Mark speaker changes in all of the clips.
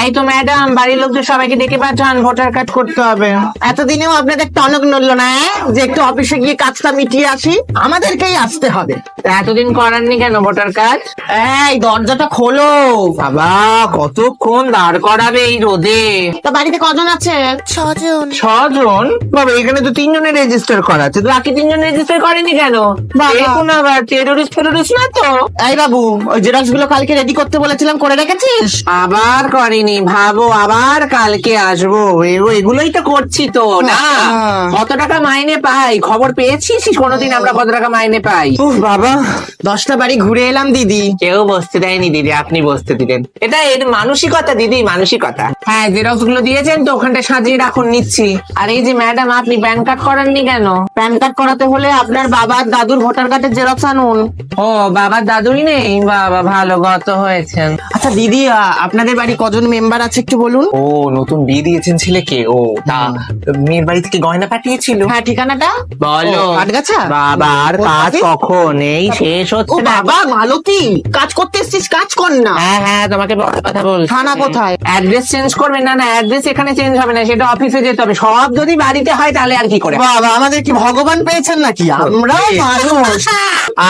Speaker 1: এই তো ম্যাডাম, বাড়ির লোকদের সবাইকে ডেকে পাঠান, ভোটার কার্ড করতে হবে।
Speaker 2: এতদিনেও আপনাদের টনক নড়লো না যে একটু অফিসে গিয়ে কাজটা মিটিয়ে আসি? আমাদেরকেই আসতে হবে।
Speaker 1: তা এতদিন করাননি কেন ভোটার কার্ড?
Speaker 2: এই দরজাটা খোলো।
Speaker 1: বাবা, কতক্ষণ দাঁড় করাবে এই রোদে?
Speaker 2: তা বাড়িতে কজন আছে?
Speaker 3: 6 জন।
Speaker 1: 6 জন? বাবা, এখানে তো 3 জনের রেজিস্টার করা আছে, তো বাকি 3 জন রেজিস্টার করেনি কেন?
Speaker 2: বাবা।
Speaker 1: দেখুন আবার টেরোরিস্ট না তো?
Speaker 2: এই বাবু, ওই জেরক্স গুলো কালকে রেডি করতে বলেছিলাম, করে রেখেছিস?
Speaker 1: আবার করেনি, ভাবো আবার কালকে আসবো। এগুলোই তো করছি তো না। কত টাকা মাইনে পাই খবর পেয়েছিস কোনোদিন আমরা কত টাকা মাইনে পাই?
Speaker 2: উফ বাবা, 10টা বাড়ি ঘুরে এলাম দিদি।
Speaker 1: কেউ বসতে দেয়নি দিদি, আপনি বসতে দিলেন। এটা এর মানসিকতা দিদি, মানসিকতা। হ্যাঁ, জেরক্স গুলো দিয়েছেন তো, ওখানটা সাজিয়ে রাখুন, নিচ্ছি। আর এই যে ম্যাডাম, আপনি প্যান কার্ড করাননি কেন?
Speaker 2: প্যান কার্ড করাতে হলে আপনার বাবার দাদুর ভোটার কার্ডের জেরক্স আনুন।
Speaker 1: ও, বাবার দাদুই নেই? বাবা, ভালো, গত হয়েছেন।
Speaker 2: আচ্ছা দিদি, আপনাদের বাড়ি কজন মেম্বার আছে একটু বলুন?
Speaker 1: ও, নতুন বিয়ে দিয়েছেন ছেলেকে? ও, তা মেয়ের বাড়ি থেকে গয়না পাঠিয়েছিল?
Speaker 2: হ্যাঁ, ঠিকানাটা
Speaker 1: বলো।
Speaker 2: কাঠগাছা?
Speaker 1: বাবার কাজ
Speaker 2: কোথায়?
Speaker 1: কখন? এই শেষ
Speaker 2: ও
Speaker 1: হচ্ছে না।
Speaker 2: বাবা, মালতী, কাজ করতে এসছিস, কাজ কর না।
Speaker 1: হ্যাঁ হ্যাঁ, তোমাকে বড় কথা বল।
Speaker 2: থানা কোথায়?
Speaker 1: অ্যাড্রেস চেঞ্জ করবে? না না, অ্যাড্রেস এখানে চেঞ্জ হবে না, সেটা অফিসে যেতে হবে। সব যদি বাড়িতে হয় তাহলে আর কি করে?
Speaker 2: বাবা, আমাদের কি ভগবান পেয়েছেন নাকি? আমরা মানুষ।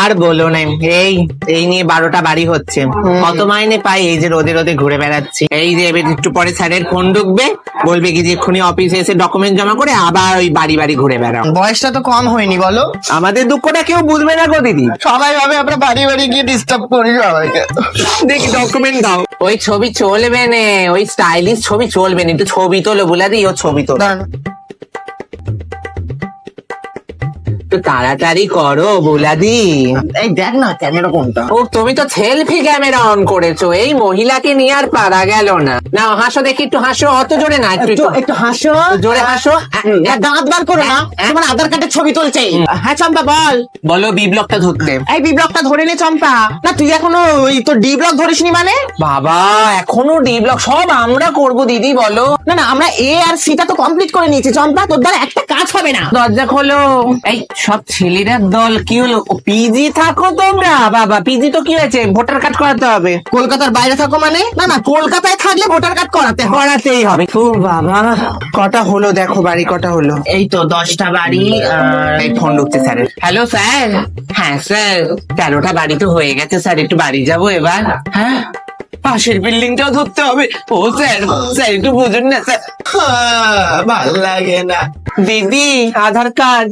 Speaker 1: আর বলো না, এই এই নিয়ে 12টা বাড়ি হচ্ছে। কত মাইনে পাই এই যে রোদে রোদে ঘুরে বেড়াচ্ছি। এই যে এবার একটু পরে স্যারের ফোন ঢুকবে, বলবে কি যে এক্ষুনি অফিসে এসে ডকুমেন্ট জমা করে আবার ওই বাড়ি বাড়ি ঘুরে বেড়াও।
Speaker 2: বয়সটা তো কম হয়নি বলো?
Speaker 1: আমাদের দুঃখটা কেউ বুঝবে না গো দিদি।
Speaker 2: সবাই ভাবে আমরা বাড়ি বাড়ি গিয়ে ডিস্টার্ব করি সবাইকে।
Speaker 1: দেখি ডকুমেন্ট দাও। ওই ছবি চলবে না, ওই স্টাইলিশ ছবি চলবে না, একটু ছবি তোলো বলে দিই, ও ছবি তোলো।
Speaker 2: দাঁড়ান।
Speaker 1: একটু তাড়াতাড়ি করো বুলাদি।
Speaker 2: এই দেখ না ক্যামেরা কোনটা।
Speaker 1: ও, তুমি তো সেলফি ক্যামেরা অন করেছো, এই মহিলাকে নিয়ে আর পারা গেল না। না, হাসো দেখি, একটু হাসো, অত জোরে না, একটু
Speaker 2: একটু একটু হাসো।
Speaker 1: জোরে হাসো।
Speaker 2: দাঁত বার করো না, তোমার আধার কার্ডের ছবি তুলছে। হ্যাঁ চম্পা বল।
Speaker 1: বলো বি ব্লকটা ধরতে।
Speaker 2: এই বি ব্লকটা ধরে নে চম্পা। না তুই এখনো ওই তো ডি ব্লক ধরিসনি মানে?
Speaker 1: বাবা, এখনো ডি ব্লক সব আমরা করব দিদি, বলো।
Speaker 2: না না, আমরা এ আর সিটা তো কমপ্লিট করে নিয়েছি চম্পা, তোর দ্বারা একটা কাজ হবে না।
Speaker 1: দরজা খোলো। এই সব ছেলেরা দল কি হলো? পিজি থাকো তোমরা? বাবা, পিজি তো কি হয়েছে, ভোটার কার্ড করাতে হবে।
Speaker 2: কলকাতার বাইরে থাকো মানে? না না, কলকাতায় থাকলে ভোটার কার্ড করাতে হয়।
Speaker 1: করাতেই হবে। ও বাবা, কটা হলো দেখো, বাড়ি কটা হলো? এই তো 10টা বাড়ি। এই ফোন ঢুকছে স্যারের। Hello sir. হ্যাঁ স্যার, 13টা বাড়ি তো হয়ে গেছে স্যার, একটু বাড়ি যাবো এবার। হ্যাঁ, পাশের বিল্ডিংটাও ধরতে হবে। ও স্যার, স্যার একটু বুঝুন না স্যার।
Speaker 2: ভাল লাগে না
Speaker 1: দিদি, আধার কার্ড।